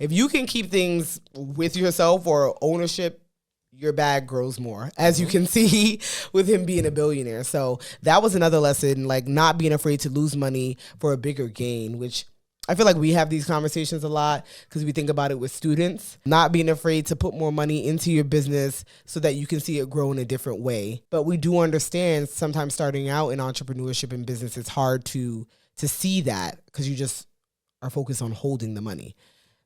If you can keep things with yourself or ownership, your bag grows more, as you can see with him being a billionaire. So that was another lesson, like not being afraid to lose money for a bigger gain, which I feel like we have these conversations a lot because we think about it with students, not being afraid to put more money into your business so that you can see it grow in a different way. But we do understand sometimes starting out in entrepreneurship and business, it's hard to see that because you just are focused on holding the money.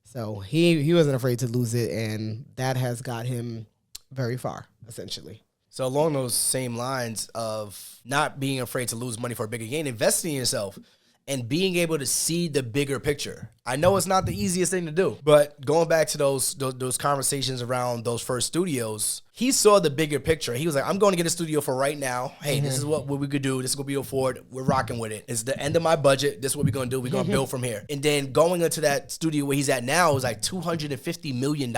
So he wasn't afraid to lose it, and that has got him very far, essentially. So along those same lines of not being afraid to lose money for a bigger gain, investing in yourself and being able to see the bigger picture. I know it's not the easiest thing to do, but going back to those conversations around those first studios, he saw the bigger picture. He was like, I'm going to get a studio for right now. Hey, this is what we could do. This is what we afford. We're rocking with it. It's the end of my budget. This is what we're going to do. We're going to build from here. And then going into that studio where he's at now was like $250 million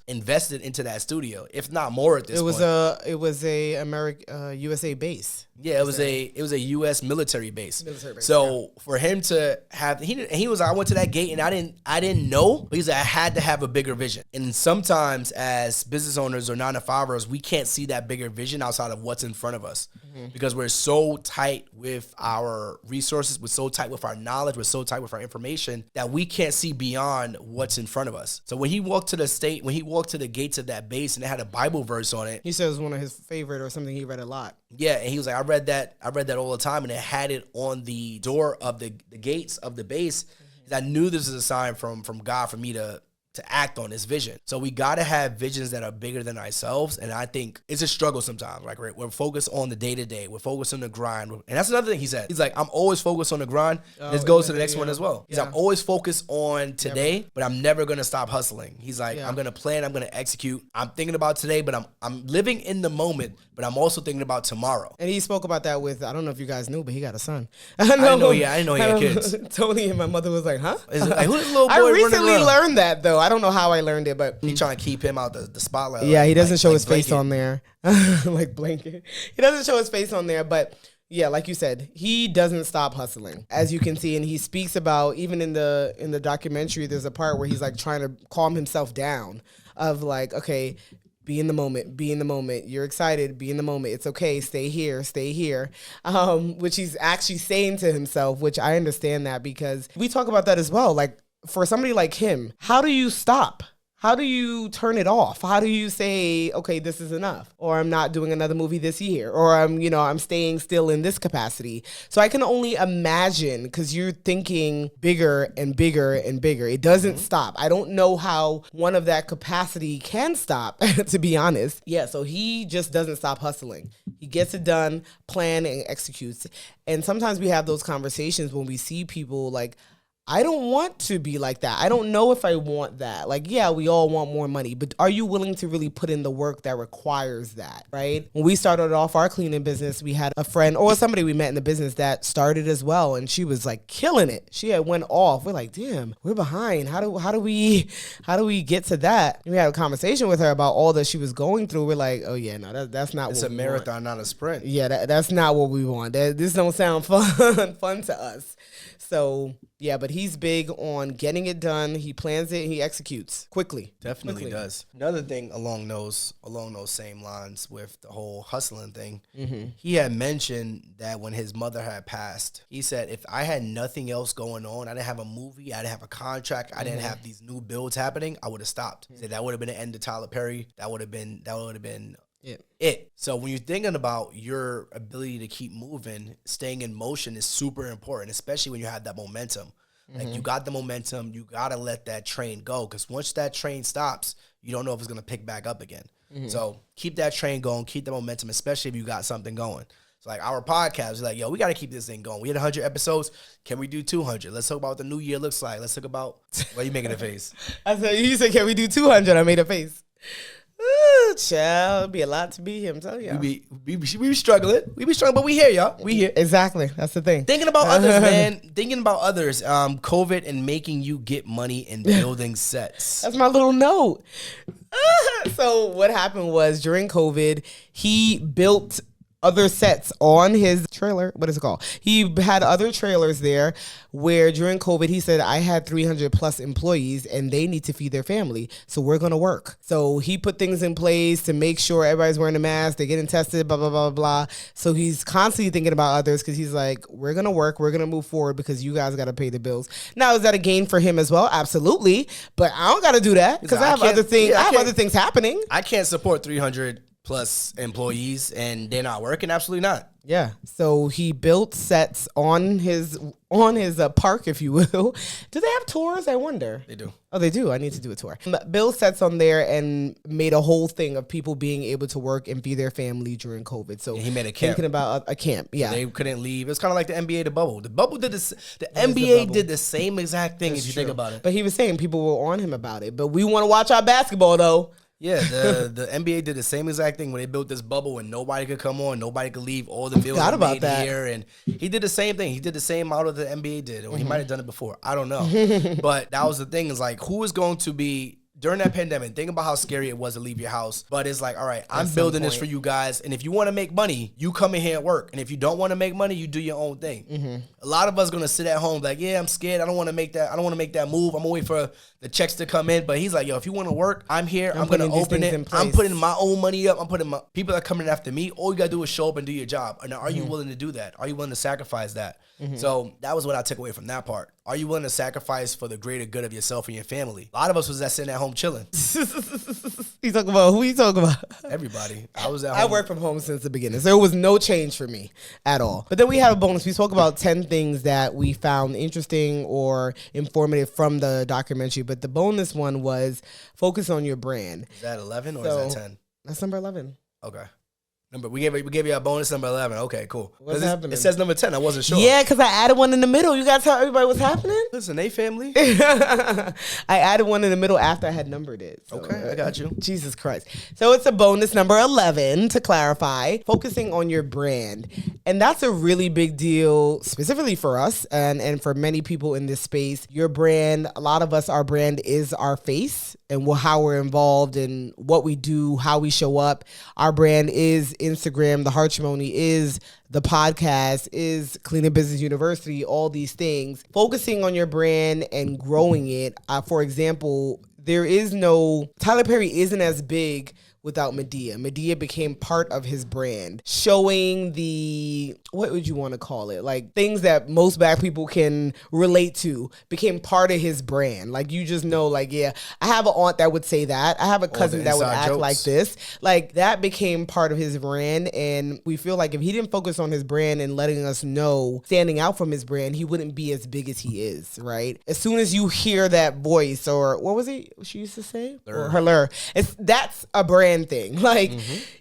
invested into that studio, if not more at this point. It was a USA base. Yeah, it was a U.S. military base. So for him to have, he was like, I went to that gate and I didn't know, but he's like, I had to have a bigger vision. And sometimes as business owners or 9-to-5ers, we can't see that bigger vision outside of what's in front of us because we're so tight with our resources, we're so tight with our knowledge, we're so tight with our information that we can't see beyond what's in front of us. So when he walked to the gates of that base and it had a Bible verse on it, he said it was one of his favorite or something he read a lot. Yeah, and he was like, I read that all the time, and it had it on the door of the gates of the base. I knew this was a sign from God for me to act on this vision. So we got to have visions that are bigger than ourselves. And I think it's a struggle sometimes. Like we're focused on the day-to-day. We're focused on the grind. And that's another thing he said. He's like, I'm always focused on the grind. This goes to the next one as well. He's like, I'm always focused on today, but I'm never going to stop hustling. He's like, I'm going to plan. I'm going to execute. I'm thinking about today, but I'm living in the moment, but I'm also thinking about tomorrow. And he spoke about that with, I don't know if you guys knew, but he got a son. I didn't know he had kids. Tony and my mother was like, huh? Like, who's the little boy I recently running around? learned that, though. I don't know how I learned it, but He trying to keep him out the spotlight. Yeah, he doesn't show like his face blanket. on there. Like blanket. He doesn't show his face on there, but yeah, like you said, he doesn't stop hustling. As you can see, and he speaks about, even in the documentary, there's a part where he's like trying to calm himself down of like, okay, be in the moment. You're excited, be in the moment. It's okay, stay here. Which he's actually saying to himself, which I understand that because we talk about that as well. Like for somebody like him, how do you stop? How do you turn it off? How do you say, okay, this is enough? Or I'm not doing another movie this year. Or I'm staying still in this capacity. So I can only imagine, because you're thinking bigger and bigger and bigger. It doesn't stop. I don't know how one of that capacity can stop, to be honest. Yeah, so he just doesn't stop hustling. He gets it done, plan, and executes. And sometimes we have those conversations when we see people like, I don't want to be like that. I don't know if I want that. Like, yeah, we all want more money, but are you willing to really put in the work that requires that, right? When we started off our cleaning business, we had a friend or somebody we met in the business that started as well, and she was like killing it. She had went off. We're like, damn, we're behind. How do we get to that? And we had a conversation with her about all that she was going through. We're like, oh yeah, no, that's not. It's what a we marathon, want. not a sprint. Yeah, that's not what we want. This don't sound fun to us. So yeah, but he's big on getting it done. He plans it. He executes quickly. Definitely does. Another thing along those same lines with the whole hustling thing, he had mentioned that when his mother had passed, he said, if I had nothing else going on, I didn't have a movie, I didn't have a contract, I didn't have these new builds happening, I would have stopped. He said that would have been the end of Tyler Perry. That would have been it. So when you're thinking about your ability to keep moving, staying in motion is super important, especially when you have that momentum. Like you got the momentum, you got to let that train go, because once that train stops, you don't know if it's going to pick back up again. So keep that train going, keep the momentum, especially if you got something going. So like our podcast is like, yo, we got to keep this thing going. We had 100 episodes. Can we do 200? Let's talk about what the new year looks like. Let's talk about, why are you making a face? You said, can we do 200? I made a face. Ooh, child, it'd be a lot to be here, I'm telling you. We be struggling. We be struggling, but we here, y'all. We here. Exactly. That's the thing. Thinking about others, man. Thinking about others. COVID and making you get money and building sets. That's my little note. So what happened was during COVID, he built other sets on his trailer. What is it called? He had other trailers there where during COVID, he said, I had 300 plus employees and they need to feed their family. So we're going to work. So he put things in place to make sure everybody's wearing a mask. They're getting tested, blah, blah, blah, blah. So he's constantly thinking about others because he's like, we're going to work. We're going to move forward because you guys got to pay the bills. Now, is that a gain for him as well? Absolutely. But I don't got to do that because I have other things. I have other things happening. I can't support 300 plus employees and they're not working. Absolutely not. Yeah. So he built sets on his park, if you will. Do they have tours? I wonder. They do. Oh, they do. I need to do a tour. Built sets on there and made a whole thing of people being able to work and feed their family during COVID. So he made a camp. Thinking about a camp. Yeah. So they couldn't leave. It's kind of like the NBA, the bubble. The bubble did this. The NBA did the same exact thing. If you think about it. But he was saying people were on him about it. But we want to watch our basketball though. Yeah, the NBA did the same exact thing when they built this bubble and nobody could come on, nobody could leave. All the bills were made here, and he did the same thing. He did the same model that the NBA did, or he might have done it before. I don't know, but that was the thing. Is like, who is going to be during that pandemic? Think about how scary it was to leave your house. But it's like, all right, I'm building this for you guys, and if you want to make money, you come in here and work, and if you don't want to make money, you do your own thing. A lot of us gonna sit at home like, yeah, I'm scared. I don't want to make that. I don't want to make that move. I'm gonna wait for the checks to come in. But he's like, yo, if you want to work, I'm here. I'm gonna open it. I'm putting my own money up. I'm putting my people that are coming after me. All you gotta do is show up and do your job. And are you willing to do that? Are you willing to sacrifice that? So that was what I took away from that part. Are you willing to sacrifice for the greater good of yourself and your family? A lot of us was that sitting at home chilling. You talking about who you talking about? Everybody. I was at home. I worked from home since the beginning, so there was no change for me at all. But then we have a bonus. We spoke about 10 things that we found interesting or informative from the documentary. But the bonus one was focus on your brand. Is that 11 or is that 10? That's number 11. Okay. Number we gave you a bonus number 11. Okay, cool. What's happening? It says number 10. I wasn't sure. Yeah, because I added one in the middle. You guys tell everybody what's happening? Listen, they family. I added one in the middle after I had numbered it. So, okay, I got you. Jesus Christ. So it's a bonus number 11 to clarify, focusing on your brand. And that's a really big deal, specifically for us and for many people in this space. Your brand, a lot of us, our brand is our face and how we're involved in what we do, how we show up. Our brand is Instagram, the Heartrimony is the podcast, is Cleaning Business University, all these things. Focusing on your brand and growing it. For example, Tyler Perry isn't as big without Medea. Medea became part of his brand, showing what would you want to call it? Like things that most Black people can relate to became part of his brand. Like you just know, like, yeah, I have an aunt that would say that. I have a cousin that would act like this. Like that became part of his brand. And we feel like if he didn't focus on his brand and letting us know, standing out from his brand, he wouldn't be as big as he is, right? As soon as you hear that voice, or what was it she used to say? Or her, that's a brand thing. Like,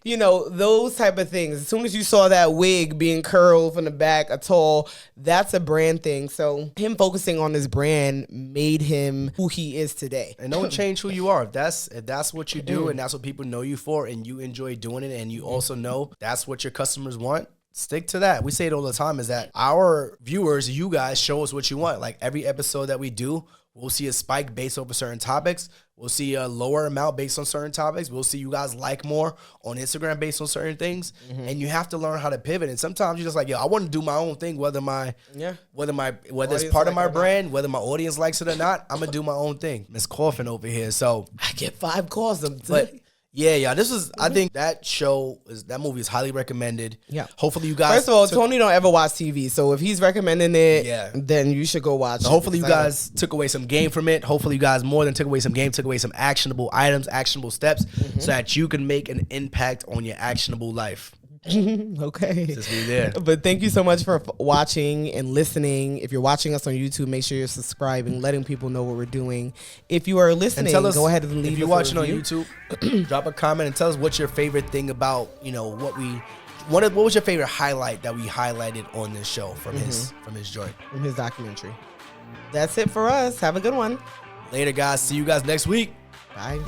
those type of things. As soon as you saw that wig being curled from the back, a tall, that's a brand thing. So him focusing on his brand made him who he is today. And don't change who you are. If that's what you do and that's what people know you for and you enjoy doing it and you also know that's what your customers want, stick to that. We say it all the time, is that our viewers, you guys, show us what you want. Like every episode that we do, we'll see a spike based over certain topics. We'll see a lower amount based on certain topics. We'll see you guys like more on Instagram based on certain things. And you have to learn how to pivot. And sometimes you're just like, yo, I want to do my own thing, whether it's part of my brand, whether my audience likes it or not, I'm gonna do my own thing. Miss Coffin over here. So I get 5 calls them. But yeah, this is, I think that movie is highly recommended. Yeah. Hopefully you guys. First of all, Tony don't ever watch TV. So if he's recommending it, then you should go watch it. Hopefully you guys took away some game from it. Hopefully you guys more than took away some game, took away some actionable items, actionable steps so that you can make an impact on your actionable life. Okay. Just be there. But thank you so much for watching and listening. If you're watching us on YouTube, make sure you're subscribing, letting people know what we're doing. If you are listening, go ahead and leave. If you're watching on YouTube, drop a comment and tell us what's your favorite thing about, what was your favorite highlight that we highlighted on this show from his joint, from his documentary. That's it for us. Have a good one. Later, guys. See you guys next week. Bye.